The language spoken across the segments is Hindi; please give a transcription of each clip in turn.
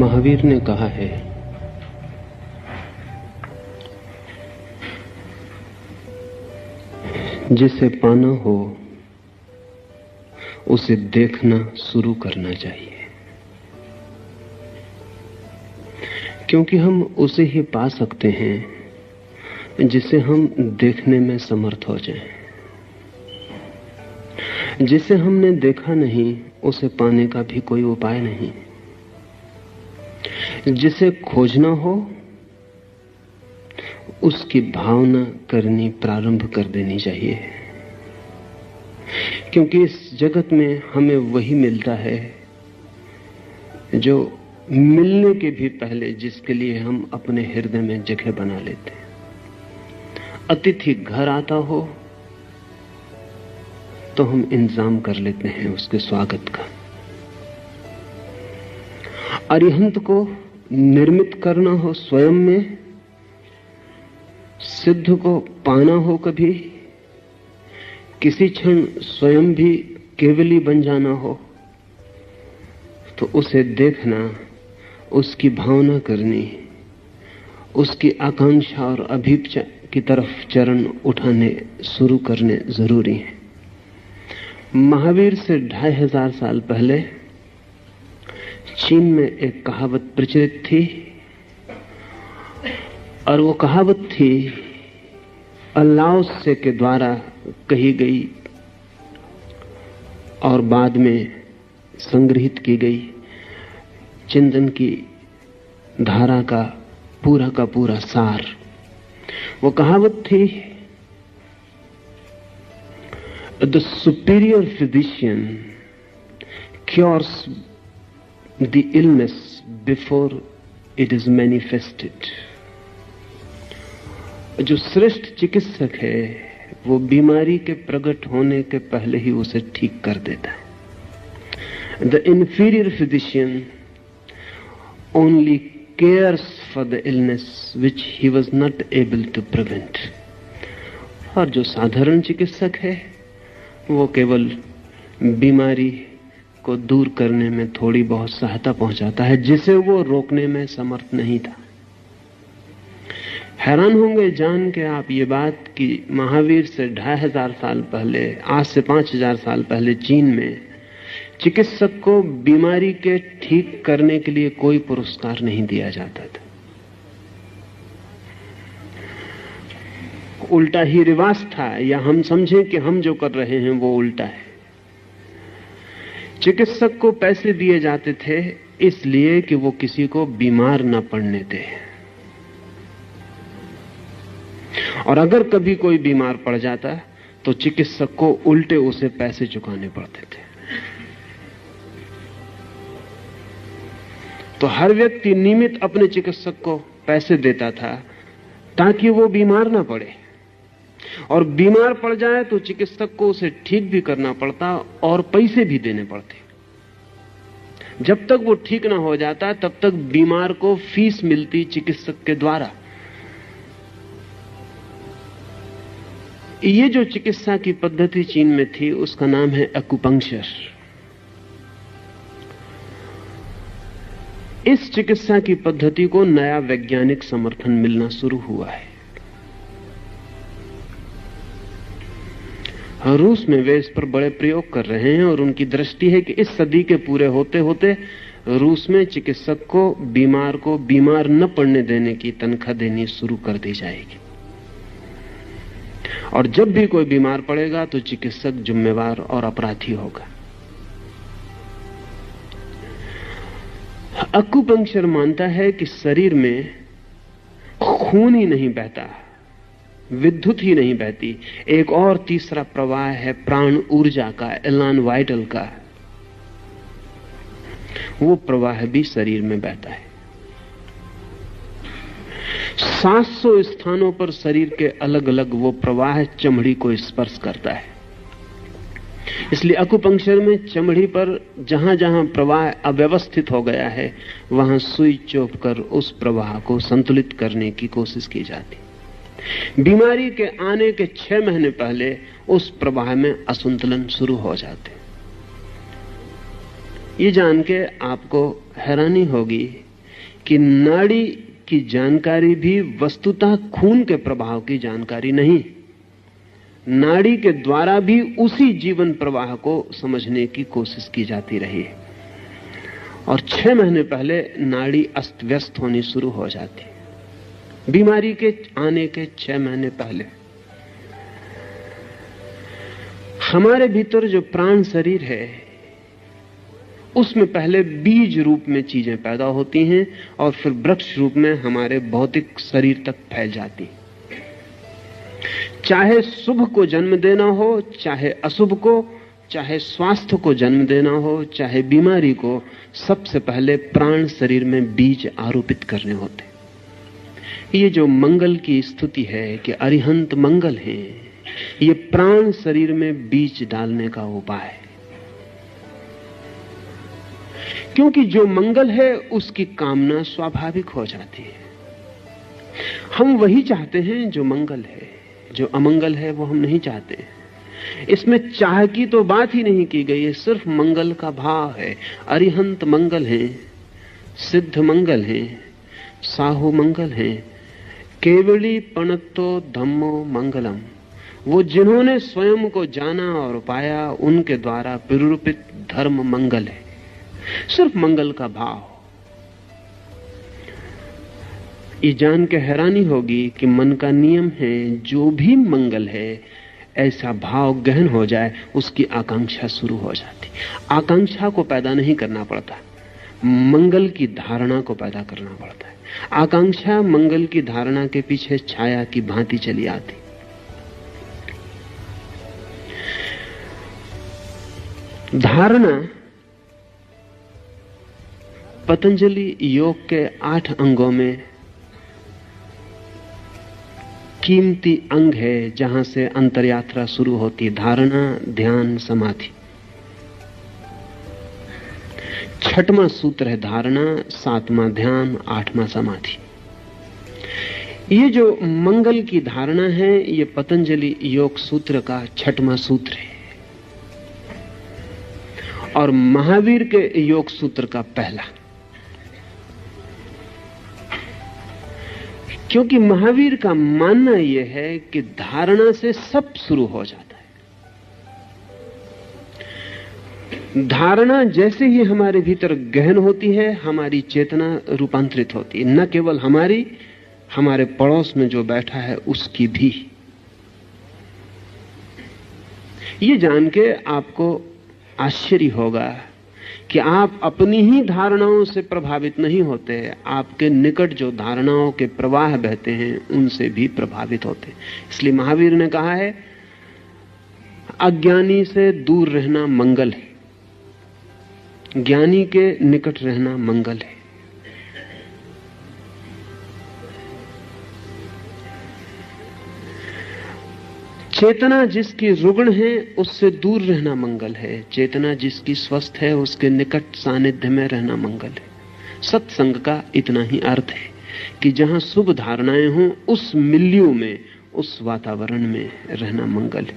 महावीर ने कहा है, जिसे पाना हो उसे देखना शुरू करना चाहिए, क्योंकि हम उसे ही पा सकते हैं जिसे हम देखने में समर्थ हो जाएं। जिसे हमने देखा नहीं उसे पाने का भी कोई उपाय नहीं। जिसे खोजना हो उसकी भावना करनी प्रारंभ कर देनी चाहिए, क्योंकि इस जगत में हमें वही मिलता है जो मिलने के भी पहले जिसके लिए हम अपने हृदय में जगह बना लेते हैं। अतिथि घर आता हो तो हम इंतजाम कर लेते हैं उसके स्वागत का। अरिहंत को निर्मित करना हो स्वयं में, सिद्ध को पाना हो कभी, किसी क्षण स्वयं भी केवली बन जाना हो, तो उसे देखना, उसकी भावना करनी, उसकी आकांक्षा और अभीप्सा की तरफ चरण उठाने शुरू करने जरूरी है। महावीर से 2500 साल पहले चीन में एक कहावत प्रचलित थी, और वो कहावत थी लाओ त्से के द्वारा कही गई और बाद में संग्रहित की गई चिंतन की धारा का पूरा सार। वो कहावत थी, the superior physician cures the illness before it is manifested। जो श्रेष्ठ चिकित्सक है वो बीमारी के प्रकट होने के पहले ही उसे ठीक कर देता है। The inferior physician only cares for the illness which he was not able to prevent। और जो साधारण चिकित्सक है वो केवल बीमारी को दूर करने में थोड़ी बहुत सहायता पहुंचाता है जिसे वो रोकने में समर्थ नहीं था। हैरान होंगे जान के आप ये बात कि महावीर से 2500 साल पहले, आज से 5000 साल पहले चीन में चिकित्सक को बीमारी के ठीक करने के लिए कोई पुरस्कार नहीं दिया जाता था। उल्टा ही रिवाज था, या हम समझें कि हम जो कर रहे हैं वो उल्टा है। चिकित्सक को पैसे दिए जाते थे इसलिए कि वो किसी को बीमार न पड़ने दे, और अगर कभी कोई बीमार पड़ जाता तो चिकित्सक को उल्टे उसे पैसे चुकाने पड़ते थे। तो हर व्यक्ति नियमित अपने चिकित्सक को पैसे देता था ताकि वो बीमार ना पड़े, और बीमार पड़ जाए तो चिकित्सक को उसे ठीक भी करना पड़ता और पैसे भी देने पड़ते। जब तक वो ठीक ना हो जाता तब तक बीमार को फीस मिलती चिकित्सक के द्वारा। ये जो चिकित्सा की पद्धति चीन में थी उसका नाम है एक्यूपंक्चर। इस चिकित्सा की पद्धति को नया वैज्ञानिक समर्थन मिलना शुरू हुआ है। रूस में वे इस पर बड़े प्रयोग कर रहे हैं, और उनकी दृष्टि है कि इस सदी के पूरे होते होते रूस में चिकित्सक को बीमार न पड़ने देने की तनख्वाह देनी शुरू कर दी जाएगी, और जब भी कोई बीमार पड़ेगा तो चिकित्सक जिम्मेवार और अपराधी होगा। एक्यूपंक्चर मानता है कि शरीर में खून ही नहीं बहता, विद्युत ही नहीं बहती, एक और तीसरा प्रवाह है प्राण ऊर्जा का, एलान वाइटल का। वो प्रवाह भी शरीर में बहता है। 700 स्थानों पर शरीर के अलग अलग वो प्रवाह चमड़ी को स्पर्श करता है। इसलिए एक्यूपंक्चर में चमड़ी पर जहां जहां प्रवाह अव्यवस्थित हो गया है वहां सुई चोप कर उस प्रवाह को संतुलित करने की कोशिश की जाती। बीमारी के आने के 6 महीने पहले उस प्रवाह में असंतुलन शुरू हो जाते। ये जान के आपको हैरानी होगी कि नाड़ी की जानकारी भी वस्तुतः खून के प्रवाह की जानकारी नहीं। नाड़ी के द्वारा भी उसी जीवन प्रवाह को समझने की कोशिश की जाती रही है। और 6 महीने पहले नाड़ी अस्त व्यस्त होनी शुरू हो जाती, बीमारी के आने के 6 महीने पहले। हमारे भीतर जो प्राण शरीर है, उसमें पहले बीज रूप में चीजें पैदा होती हैं और फिर वृक्ष रूप में हमारे भौतिक शरीर तक फैल जाती। चाहे शुभ को जन्म देना हो, चाहे अशुभ को, चाहे स्वास्थ्य को जन्म देना हो, चाहे बीमारी को, सबसे पहले प्राण शरीर में बीज आरोपित करने होते। ये जो मंगल की स्तुति है कि अरिहंत मंगल है, ये प्राण शरीर में बीज डालने का उपाय है। क्योंकि जो मंगल है उसकी कामना स्वाभाविक हो जाती है। हम वही चाहते हैं जो मंगल है, जो अमंगल है वो हम नहीं चाहते। इसमें चाह की तो बात ही नहीं की गई है, सिर्फ मंगल का भाव है। अरिहंत मंगल है, सिद्ध मंगल है, साहु मंगल है, केवली पणत्तो धम्मो मंगलम। वो जिन्होंने स्वयं को जाना और पाया, उनके द्वारा प्ररूपित धर्म मंगल है। सिर्फ मंगल का भाव। ये जान के हैरानी होगी कि मन का नियम है, जो भी मंगल है ऐसा भाव गहन हो जाए, उसकी आकांक्षा शुरू हो जाती। आकांक्षा को पैदा नहीं करना पड़ता, मंगल की धारणा को पैदा करना पड़ता है। आकांक्षा मंगल की धारणा के पीछे छाया की भांति चली आती। धारणा पतंजलि योग के 8 अंगों में कीमती अंग है, जहां से अंतरयात्रा शुरू होती। धारणा, ध्यान, समाधि। 6वां सूत्र है धारणा, 7वां ध्यान, 8वां समाधि। ये जो मंगल की धारणा है, ये पतंजलि योग सूत्र का 6वां सूत्र है और महावीर के योग सूत्र का पहला। क्योंकि महावीर का मानना यह है कि धारणा से सब शुरू हो जाता है। धारणा जैसे ही हमारे भीतर गहन होती है, हमारी चेतना रूपांतरित होती है। न केवल हमारी, हमारे पड़ोस में जो बैठा है उसकी भी। ये जान के आपको आश्चर्य होगा कि आप अपनी ही धारणाओं से प्रभावित नहीं होते, आपके निकट जो धारणाओं के प्रवाह बहते हैं उनसे भी प्रभावित होते। इसलिए महावीर ने कहा है, अज्ञानी से दूर रहना मंगल है, ज्ञानी के निकट रहना मंगल है। चेतना जिसकी रुग्ण है उससे दूर रहना मंगल है, चेतना जिसकी स्वस्थ है उसके निकट सानिध्य में रहना मंगल है। सत्संग का इतना ही अर्थ है कि जहां शुभ धारणाएं हों, उस मिल्यू में, उस वातावरण में रहना मंगल है।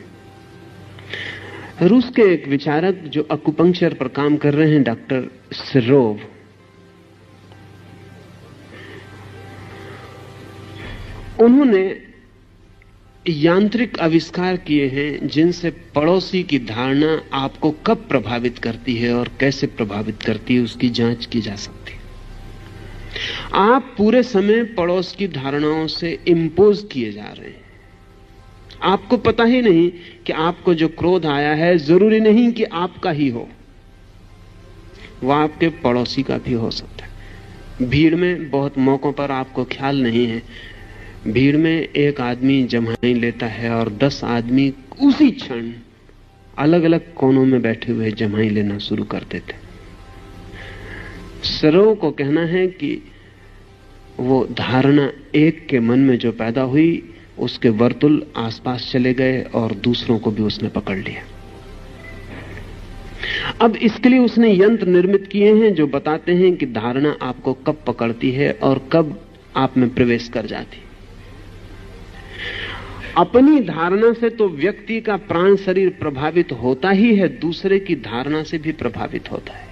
रूस के एक विचारक जो अकुपंक्चर पर काम कर रहे हैं, डॉक्टर सिरोव, उन्होंने यांत्रिक आविष्कार किए हैं जिनसे पड़ोसी की धारणा आपको कब प्रभावित करती है और कैसे प्रभावित करती है उसकी जांच की जा सकती है। आप पूरे समय पड़ोस की धारणाओं से इंपोज किए जा रहे हैं। आपको पता ही नहीं कि आपको जो क्रोध आया है जरूरी नहीं कि आपका ही हो, वह आपके पड़ोसी का भी हो सकता है। भीड़ में बहुत मौकों पर आपको ख्याल नहीं है, भीड़ में एक आदमी जम्हाई लेता है और 10 आदमी उसी क्षण अलग अलग कोनों में बैठे हुए जम्हाई लेना शुरू कर देते। सरों को कहना है कि वो धारणा एक के मन में जो पैदा हुई, उसके वर्तुल आसपास चले गए और दूसरों को भी उसने पकड़ लिया। अब इसके लिए उसने यंत्र निर्मित किए हैं जो बताते हैं कि धारणा आपको कब पकड़ती है और कब आप में प्रवेश कर जाती। अपनी धारणा से तो व्यक्ति का प्राण शरीर प्रभावित होता ही है, दूसरे की धारणा से भी प्रभावित होता है।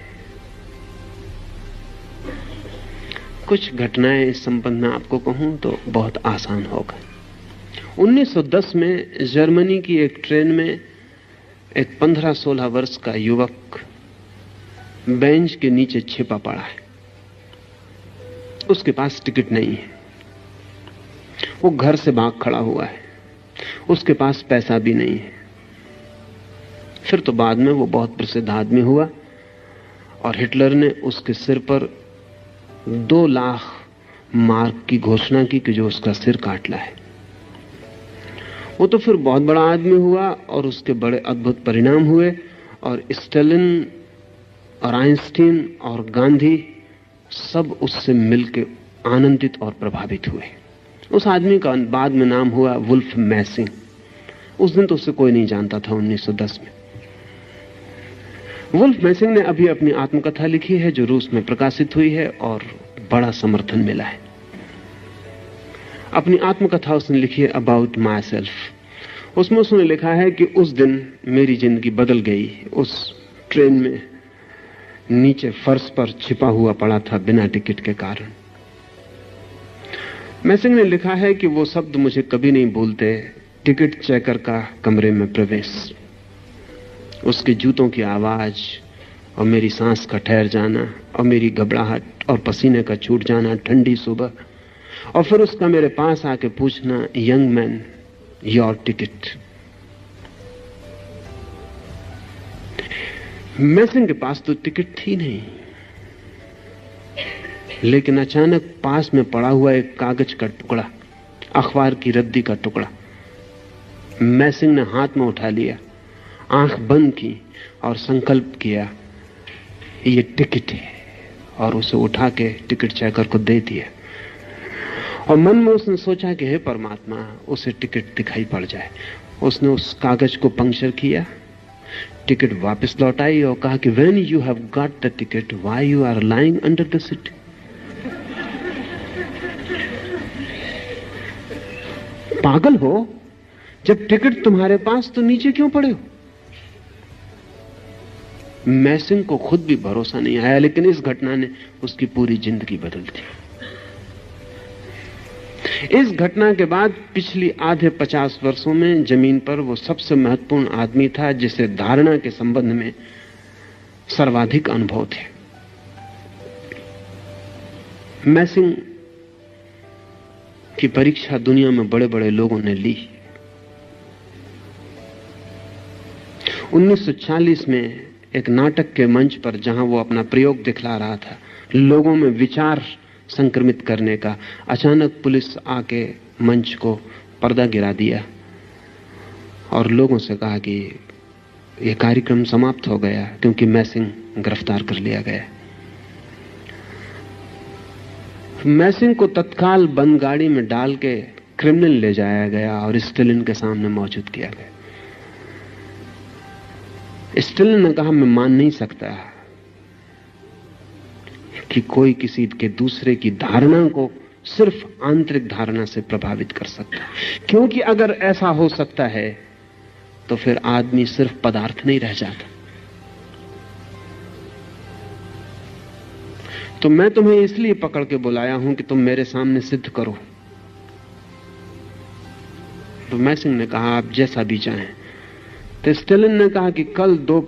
कुछ घटनाएं इस संबंध में आपको कहूं तो बहुत आसान होगा। 1910 में जर्मनी की एक ट्रेन में एक 15-16 वर्ष का युवक बेंच के नीचे छिपा पड़ा है। उसके पास टिकट नहीं है, वो घर से भाग खड़ा हुआ है, उसके पास पैसा भी नहीं है। फिर तो बाद में वो बहुत प्रसिद्ध आदमी हुआ और हिटलर ने उसके सिर पर 2 लाख मार्क की घोषणा की कि जो उसका सिर काट लाए। वो तो फिर बहुत बड़ा आदमी हुआ और उसके बड़े अद्भुत परिणाम हुए और स्टालिन और आइंस्टीन और गांधी सब उससे मिलकर आनंदित और प्रभावित हुए। उस आदमी का बाद में नाम हुआ वुल्फ मैसिंग। उस दिन तो उसे कोई नहीं जानता था 1910 में। वुल्फ मैसिंग ने अभी अपनी आत्मकथा लिखी है जो रूस में प्रकाशित हुई है और बड़ा समर्थन मिला है। अपनी आत्मकथा उसने लिखी है अबाउट माई सेल्फ। उसमें उसने लिखा है कि उस दिन मेरी जिंदगी बदल गई। उस ट्रेन में नीचे फर्श पर छिपा हुआ पड़ा था बिना टिकट के कारण। मैसिंग ने लिखा है कि वो शब्द मुझे कभी नहीं भूलते। टिकट चेकर का कमरे में प्रवेश, उसके जूतों की आवाज और मेरी सांस का ठहर जाना और मेरी घबराहट और पसीने का छूट जाना ठंडी सुबह, और फिर उसका मेरे पास आके पूछना, यंग मैन योर टिकट। मैसिंग के पास तो टिकट थी नहीं, लेकिन अचानक पास में पड़ा हुआ एक कागज का टुकड़ा, अखबार की रद्दी का टुकड़ा मैसिंग ने हाथ में उठा लिया, आंख बंद की और संकल्प किया ये टिकट है, और उसे उठा के टिकट चेकर को दे दिया। और मन में उसने सोचा कि हे परमात्मा, उसे टिकट दिखाई पड़ जाए। उसने उस कागज को पंक्चर किया, टिकट वापस लौटाई और कहा कि when you have got the ticket why you are lying under the seat. पागल हो, जब टिकट तुम्हारे पास तो नीचे क्यों पड़े हो? मैसिंग को खुद भी भरोसा नहीं आया, लेकिन इस घटना ने उसकी पूरी जिंदगी बदल दी। इस घटना के बाद पिछली आधे 50 वर्षों में जमीन पर वो सबसे महत्वपूर्ण आदमी था जिसे धारणा के संबंध में सर्वाधिक अनुभव थे। मैसिंग की परीक्षा दुनिया में बड़े बड़े लोगों ने ली। 1940 में एक नाटक के मंच पर, जहां वो अपना प्रयोग दिखला रहा था, लोगों में विचार संक्रमित करने का, अचानक पुलिस आके मंच को पर्दा गिरा दिया और लोगों से कहा कि यह कार्यक्रम समाप्त हो गया क्योंकि मैसिंग गिरफ्तार कर लिया गया। मैसिंग को तत्काल बंद गाड़ी में डाल के क्रिमिनल ले जाया गया और स्टालिन के सामने मौजूद किया गया। स्टालिन ने कहा, मैं मान नहीं सकता कि कोई किसी के दूसरे की धारणा को सिर्फ आंतरिक धारणा से प्रभावित कर सकता है, क्योंकि अगर ऐसा हो सकता है तो फिर आदमी सिर्फ पदार्थ नहीं रह जाता। तो मैं तुम्हें इसलिए पकड़ के बुलाया हूं कि तुम मेरे सामने सिद्ध करो। तो मैसिंग ने कहा, आप जैसा भी चाहें। तो स्टालिन ने कहा कि कल 2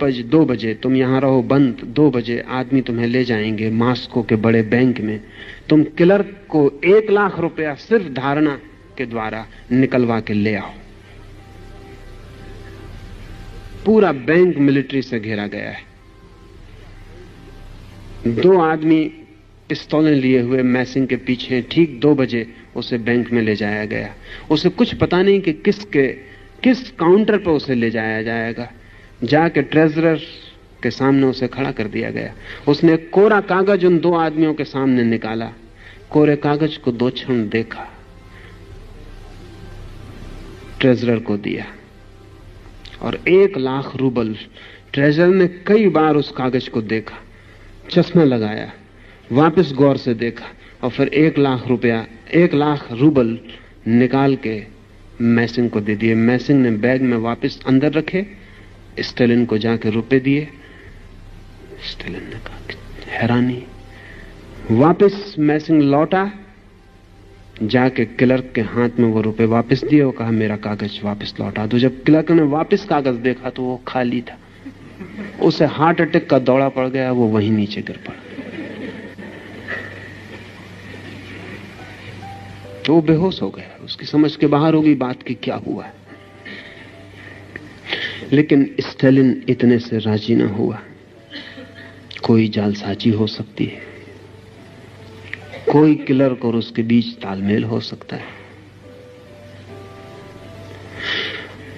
बजे तुम यहां रहो बंद। 2 बजे आदमी तुम्हें ले जाएंगे मॉस्को के बड़े बैंक में। तुम क्लर्क को 1 लाख रुपया सिर्फ धारणा के द्वारा निकलवा के ले आओ। पूरा बैंक मिलिट्री से घेरा गया है। 2 आदमी पिस्तौलें लिए हुए मैसिंग के पीछे। ठीक 2 बजे उसे बैंक में ले जाया गया। उसे कुछ पता नहीं कि किस काउंटर पर उसे ले जाया जाएगा। जाके ट्रेजरर के सामने उसे खड़ा कर दिया गया। उसने कोरा कागज उन 2 आदमियों के सामने निकाला। कोरे कागज को 2 क्षण देखा, ट्रेजरर को दिया और 1 लाख रूबल। ट्रेजरर ने कई बार उस कागज को देखा, चश्मा लगाया, वापस गौर से देखा और फिर 1 लाख रुपया, 1 लाख रूबल निकाल के मैसिंग को दे दिए। मैसिंग ने बैग में वापस अंदर रखे, स्टालिन को जाके रुपए दिए। स्टालिन ने कहा, हैरानी, वापस मैसिंग लौटा, जाके क्लर्क के हाथ में वो रुपए वापस दिए और कहा मेरा कागज वापस लौटा दो। जब क्लर्क ने वापस कागज देखा तो वो खाली था। उसे हार्ट अटैक का दौड़ा पड़ गया, वो वहीं नीचे गिर पड़ा। तो वो बेहोश हो गया, उसकी समझ के बाहर हो गई बात की क्या हुआ है। लेकिन स्टालिन इतने से राजी ना हुआ। कोई जालसाजी हो सकती है, कोई क्लर्क और उसके बीच तालमेल हो सकता है।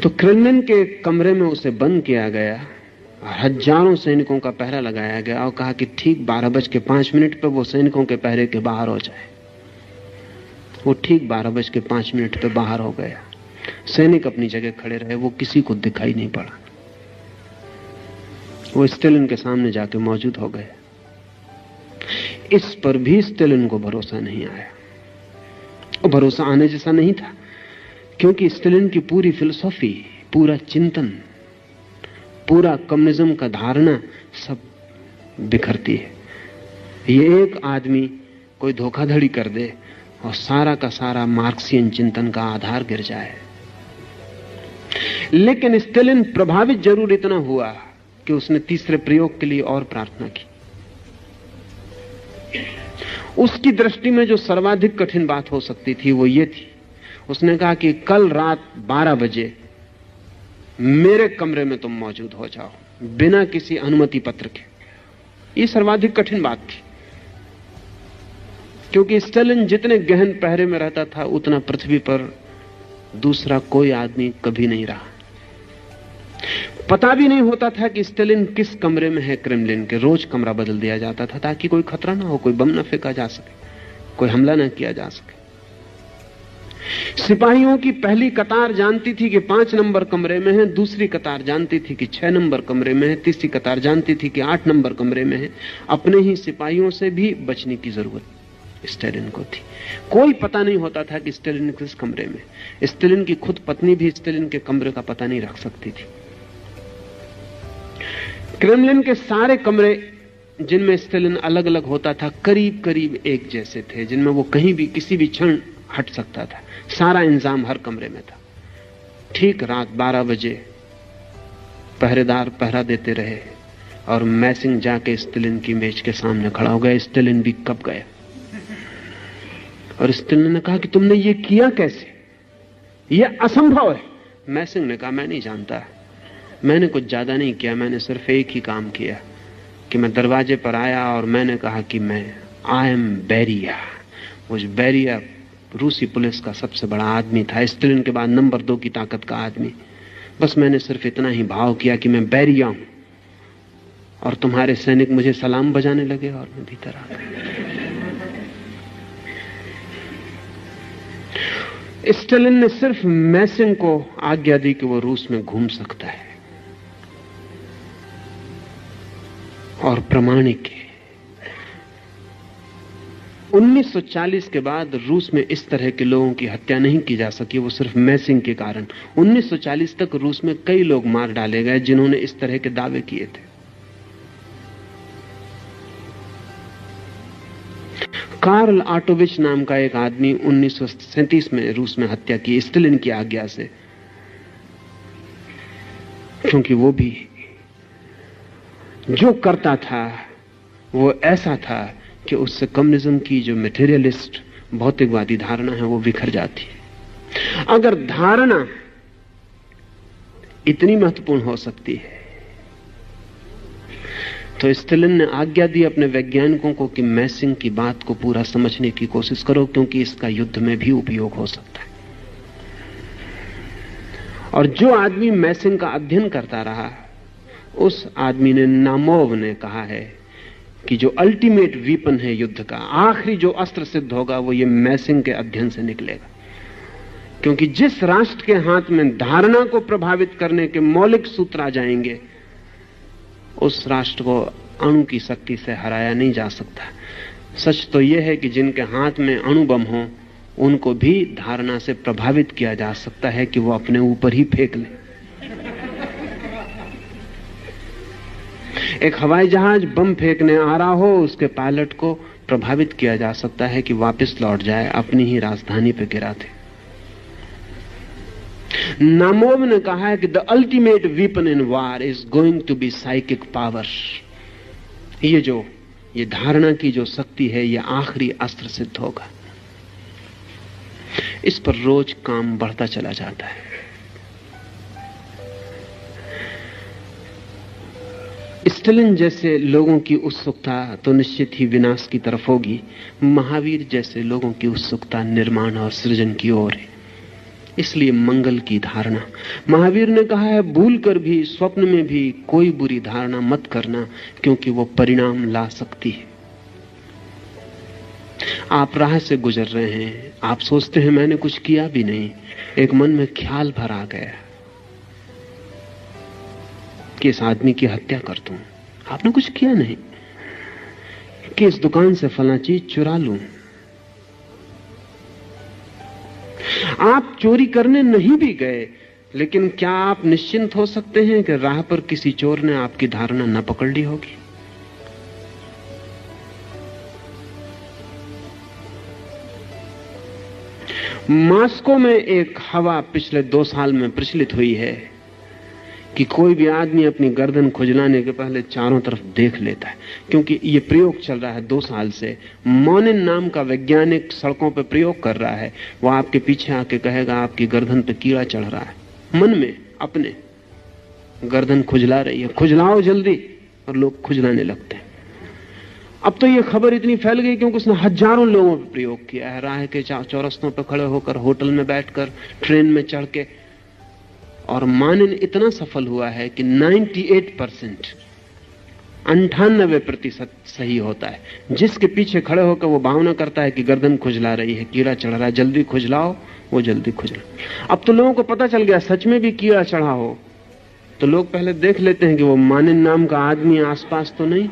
तो क्रेमलिन के कमरे में उसे बंद किया गया, हजारों सैनिकों का पहरा लगाया गया और कहा कि ठीक 12:05 पर वो सैनिकों के पहरे के बाहर हो जाए। वो ठीक 12:05 पे बाहर हो गया। सैनिक अपनी जगह खड़े रहे, वो किसी को दिखाई नहीं पड़ा। वो स्टालिन के सामने जाके मौजूद हो गए। इस पर भी स्टालिन को भरोसा नहीं आया, और भरोसा आने जैसा नहीं था, क्योंकि स्टालिन की पूरी फिलॉसफी, पूरा चिंतन, पूरा कम्युनिज्म का धारणा सब बिखरती है। ये एक आदमी कोई धोखाधड़ी कर दे और सारा का सारा मार्क्सियन चिंतन का आधार गिर जाए। लेकिन स्टालिन प्रभावित जरूर इतना हुआ कि उसने तीसरे प्रयोग के लिए और प्रार्थना की। उसकी दृष्टि में जो सर्वाधिक कठिन बात हो सकती थी वो ये थी, उसने कहा कि कल रात 12 बजे मेरे कमरे में तुम मौजूद हो जाओ, बिना किसी अनुमति पत्र के। ये सर्वाधिक कठिन बात थी, क्योंकि स्टालिन जितने गहन पहरे में रहता था उतना पृथ्वी पर दूसरा कोई आदमी कभी नहीं रहा। पता भी नहीं होता था कि स्टालिन किस कमरे में है क्रेमलिन के। रोज कमरा बदल दिया जाता था ताकि कोई खतरा ना हो, कोई बम ना फेंका जा सके, कोई हमला ना किया जा सके। सिपाहियों की पहली कतार जानती थी कि 5 नंबर कमरे में है, दूसरी कतार जानती थी कि 6 नंबर कमरे में है, तीसरी कतार जानती थी कि 8 नंबर कमरे में है। अपने ही सिपाहियों से भी बचने की जरूरत स्टालिन को थी। कोई पता नहीं होता था कि स्टालिन किस कमरे में। स्टालिन की खुद पत्नी भी स्टालिन के कमरे का पता नहीं रख सकती थी। क्रेमलिन के सारे कमरे जिनमें स्टालिन अलग अलग होता था करीब करीब एक जैसे थे, जिनमें वो कहीं भी किसी भी क्षण हट सकता था। सारा इंतजाम हर कमरे में था। ठीक रात 12 बजे पहरेदार पहरा देते रहे और मैसिंग जाके स्टालिन की मेज के सामने खड़ा हो गया। स्टालिन भी कब गया और स्टालिन ने कहा कि तुमने ये किया कैसे, यह असंभव है। मैसिंग ने कहा मैं नहीं जानता, मैंने कुछ ज्यादा नहीं किया, मैंने सिर्फ एक ही काम किया कि मैं दरवाजे पर आया और मैंने कहा कि मैं आई एम बेरिया। वो बेरिया रूसी पुलिस का सबसे बड़ा आदमी था, स्टालिन के बाद नंबर 2 की ताकत का आदमी। बस मैंने सिर्फ इतना ही भाव किया कि मैं बेरिया हूं और तुम्हारे सैनिक मुझे सलाम बजाने लगे और मैं भीतर आ गया। स्टालिन ने सिर्फ मैसिंग को आज्ञा दी कि वो रूस में घूम सकता है और प्रमाणिक है। 1940 के बाद रूस में इस तरह के लोगों की हत्या नहीं की जा सकी, वो सिर्फ मैसिंग के कारण। 1940 तक रूस में कई लोग मार डाले गए जिन्होंने इस तरह के दावे किए थे। कार्ल आटोविच नाम का एक आदमी 1937 में रूस में हत्या की स्टालिन की आज्ञा से, क्योंकि वो भी जो करता था वो ऐसा था कि उससे कम्युनिज्म की जो मटेरियलिस्ट भौतिकवादी धारणा है वो बिखर जाती है। अगर धारणा इतनी महत्वपूर्ण हो सकती है तो स्टालिन ने आज्ञा दी अपने वैज्ञानिकों को कि मैसिंग की बात को पूरा समझने की कोशिश करो, क्योंकि इसका युद्ध में भी उपयोग हो सकता है। और जो आदमी मैसिंग का अध्ययन करता रहा उस आदमी ने, नामोव ने कहा है कि जो अल्टीमेट वीपन है युद्ध का, आखिरी जो अस्त्र सिद्ध होगा वो ये मैसिंग के अध्ययन से निकलेगा। क्योंकि जिस राष्ट्र के हाथ में धारणा को प्रभावित करने के मौलिक सूत्र आ जाएंगे उस राष्ट्र को अणु की शक्ति से हराया नहीं जा सकता। सच तो यह है कि जिनके हाथ में अणु बम हो उनको भी धारणा से प्रभावित किया जा सकता है कि वो अपने ऊपर ही फेंक ले। एक हवाई जहाज बम फेंकने आ रहा हो, उसके पायलट को प्रभावित किया जा सकता है कि वापस लौट जाए, अपनी ही राजधानी पे गिरा दे। नामोव ने कहा है कि the ultimate weapon in war is going to be psychic power. ये धारणा की जो शक्ति है, ये आखिरी अस्त्र सिद्ध होगा। इस पर रोज काम बढ़ता चला जाता है। स्टालिन जैसे लोगों की उत्सुकता तो निश्चित ही विनाश की तरफ होगी। महावीर जैसे लोगों की उत्सुकता निर्माण और सृजन की ओर है। इसलिए मंगल की धारणा, महावीर ने कहा है, भूल कर भी स्वप्न में भी कोई बुरी धारणा मत करना, क्योंकि वो परिणाम ला सकती है। आप राह से गुजर रहे हैं, आप सोचते हैं मैंने कुछ किया भी नहीं, एक मन में ख्याल भर आ गया कि इस आदमी की हत्या कर दूं। आपने कुछ किया नहीं, कि इस दुकान से फला चीज चुरा लूं। आप चोरी करने नहीं भी गए, लेकिन क्या आप निश्चिंत हो सकते हैं कि राह पर किसी चोर ने आपकी धारणा न पकड़ ली होगी? मॉस्को में एक हवा पिछले 2 साल में प्रचलित हुई है कि कोई भी आदमी अपनी गर्दन खुजलाने के पहले चारों तरफ देख लेता है, क्योंकि ये प्रयोग चल रहा है 2 साल से। मोनिन नाम का वैज्ञानिक सड़कों पर प्रयोग कर रहा है। वो आपके पीछे आके कहेगा आपकी गर्दन पे कीड़ा चढ़ रहा है, मन में अपने गर्दन खुजला रही है, खुजलाओ जल्दी, और लोग खुजलाने लगते हैं। अब तो ये खबर इतनी फैल गई क्योंकि उसने हजारों लोगों पर प्रयोग किया है, राह के चौरस्तों पर खड़े होकर, होटल में बैठकर, ट्रेन में चढ़ के। और मानन इतना सफल हुआ है कि 98%, 98% सही होता है। जिसके पीछे खड़े होकर वो भावना करता है कि गर्दन खुजला रही है, कीड़ा चढ़ रहा है, जल्दी खुजलाओ, वो जल्दी खुजला। अब तो लोगों को पता चल गया सच में भी कीड़ा चढ़ा हो तो लोग पहले देख लेते हैं कि वो मानन नाम का आदमी आसपास तो नहीं।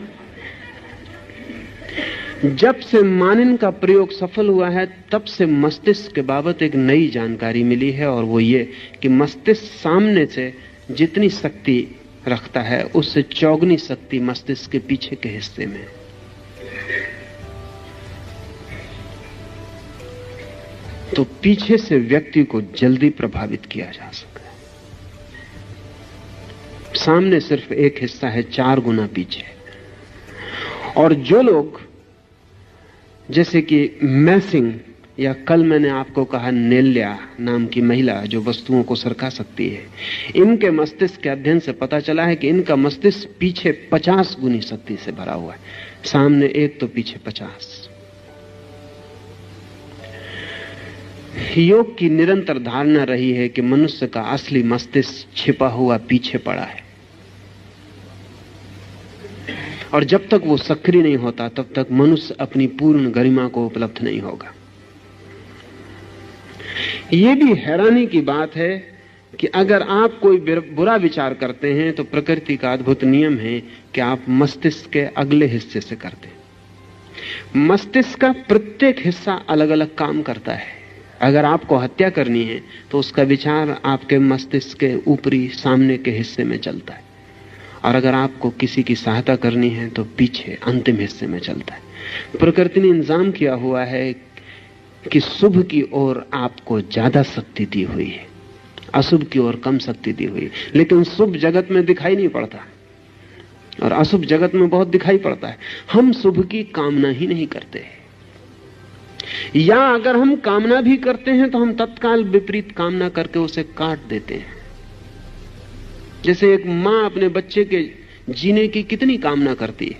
जब से मानन का प्रयोग सफल हुआ है, तब से मस्तिष्क के बाबत एक नई जानकारी मिली है, और वो ये कि मस्तिष्क सामने से जितनी शक्ति रखता है, उससे चौगुनी शक्ति मस्तिष्क के पीछे के हिस्से में। तो पीछे से व्यक्ति को जल्दी प्रभावित किया जा सकता है। सामने सिर्फ एक हिस्सा है, 4 गुना पीछे। और जो लोग, जैसे कि मैसिंग, या कल मैंने आपको कहा नेल्या नाम की महिला जो वस्तुओं को सरका सकती है, इनके मस्तिष्क के अध्ययन से पता चला है कि इनका मस्तिष्क पीछे 50 गुनी शक्ति से भरा हुआ है, सामने 1 तो पीछे 50। योग की निरंतर धारणा रही है कि मनुष्य का असली मस्तिष्क छिपा हुआ पीछे पड़ा है, और जब तक वो सक्रिय नहीं होता तब तक मनुष्य अपनी पूर्ण गरिमा को उपलब्ध नहीं होगा। यह भी हैरानी की बात है कि अगर आप कोई बुरा विचार करते हैं तो प्रकृति का अद्भुत नियम है कि आप मस्तिष्क के अगले हिस्से से करते हैं। मस्तिष्क का प्रत्येक हिस्सा अलग अलग काम करता है। अगर आपको हत्या करनी है तो उसका विचार आपके मस्तिष्क के ऊपरी सामने के हिस्से में चलता है, और अगर आपको किसी की सहायता करनी है तो पीछे अंतिम हिस्से में चलता है। प्रकृति ने इंतजाम किया हुआ है कि शुभ की ओर आपको ज्यादा शक्ति दी हुई है, अशुभ की ओर कम शक्ति दी हुई है। लेकिन शुभ जगत में दिखाई नहीं पड़ता और अशुभ जगत में बहुत दिखाई पड़ता है। हम शुभ की कामना ही नहीं करते, या अगर हम कामना भी करते हैं तो हम तत्काल विपरीत कामना करके उसे काट देते हैं। जैसे एक मां अपने बच्चे के जीने की कितनी कामना करती है,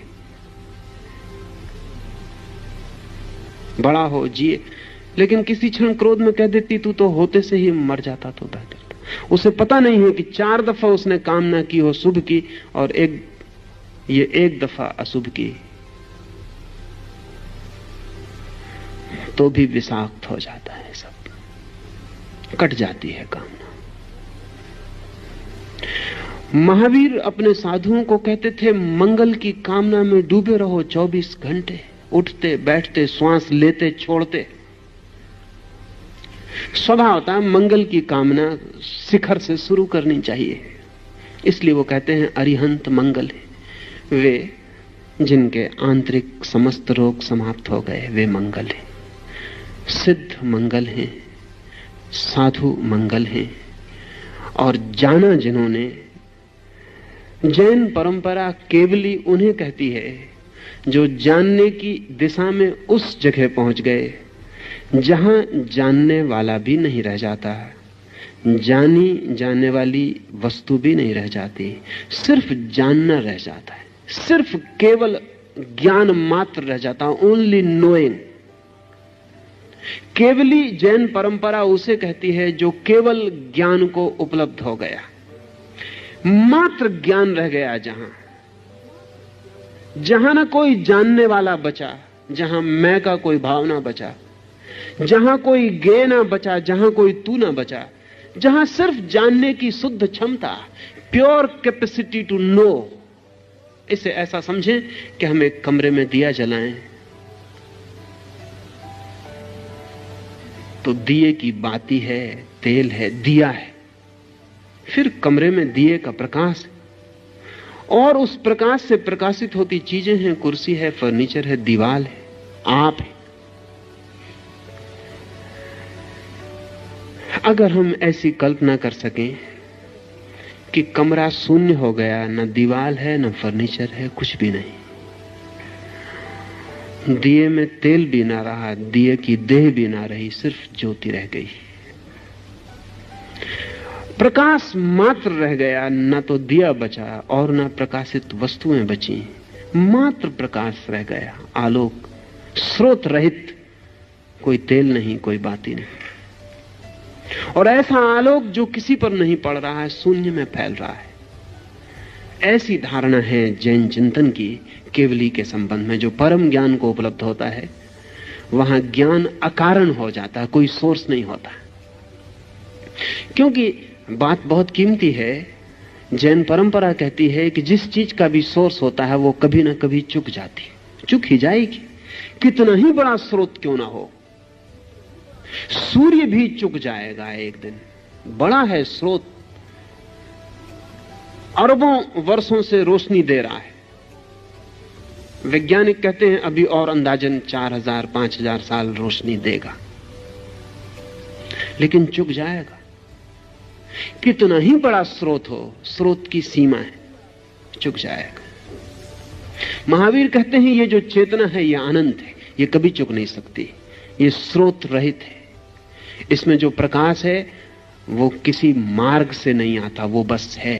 बड़ा हो, जिए, लेकिन किसी क्षण क्रोध में कह देती तू तो होते से ही मर जाता तो बेहतर था। उसे पता नहीं है कि 4 दफा उसने कामना की हो शुभ की, और ये एक दफा अशुभ की, तो भी विषाक्त हो जाता है, सब कट जाती है कामना। महावीर अपने साधुओं को कहते थे, मंगल की कामना में डूबे रहो 24 घंटे, उठते बैठते, श्वास लेते छोड़ते। स्वभावतः मंगल की कामना शिखर से शुरू करनी चाहिए, इसलिए वो कहते हैं अरिहंत मंगल है। वे जिनके आंतरिक समस्त रोग समाप्त हो गए, वे मंगल हैं। सिद्ध मंगल हैं, साधु मंगल हैं। और जाना जिन्होंने, जैन परंपरा केवली उन्हें कहती है जो जानने की दिशा में उस जगह पहुंच गए जहां जानने वाला भी नहीं रह जाता, जानी जाने वाली वस्तु भी नहीं रह जाती, सिर्फ जानना रह जाता है, सिर्फ केवल ज्ञान मात्र रह जाता, ओनली नोइंग। केवली जैन परंपरा उसे कहती है जो केवल ज्ञान को उपलब्ध हो गया, मात्र ज्ञान रह गया, जहां ना कोई जानने वाला बचा, जहां मैं का कोई भाव ना बचा, जहां कोई गे ना बचा, जहां कोई तू ना बचा, जहां सिर्फ जानने की शुद्ध क्षमता, प्योर कैपेसिटी टू नो। इसे ऐसा समझें कि हम एक कमरे में दिया जलाएं तो दिए की बाती है, तेल है, दिया है, फिर कमरे में दिए का प्रकाश है और उस प्रकाश से प्रकाशित होती चीजें हैं, कुर्सी है, फर्नीचर है, दीवार है, आप है। अगर हम ऐसी कल्पना कर सकें कि कमरा शून्य हो गया, न दीवार है, न फर्नीचर है, कुछ भी नहीं, दिए में तेल भी ना रहा, दिए की देह भी ना रही, सिर्फ ज्योति रह गई, प्रकाश मात्र रह गया, न तो दिया बचा और न प्रकाशित वस्तुएं बची, मात्र प्रकाश रह गया, आलोक, स्रोत रहित, कोई तेल नहीं, कोई बाती नहीं। और ऐसा आलोक जो किसी पर नहीं पड़ रहा है, शून्य में फैल रहा है। ऐसी धारणा है जैन चिंतन की केवली के संबंध में। जो परम ज्ञान को उपलब्ध होता है वहां ज्ञान अकारण हो जाता है, कोई सोर्स नहीं होता। क्योंकि बात बहुत कीमती है। जैन परंपरा कहती है कि जिस चीज का भी सोर्स होता है वो कभी ना कभी चुक जाती है, चुक ही जाएगी, कितना ही बड़ा स्रोत क्यों ना हो। सूर्य भी चुक जाएगा एक दिन, बड़ा है स्रोत, अरबों वर्षों से रोशनी दे रहा है। वैज्ञानिक कहते हैं अभी और अंदाजन 4000 5000 साल रोशनी देगा, लेकिन चुक जाएगा। कितना ही बड़ा स्रोत हो, स्रोत की सीमा है, चुक जाएगा। महावीर कहते हैं ये जो चेतना है ये अनंत है, ये कभी चुक नहीं सकती, ये स्रोत रहित है। इसमें जो प्रकाश है वो किसी मार्ग से नहीं आता, वो बस है।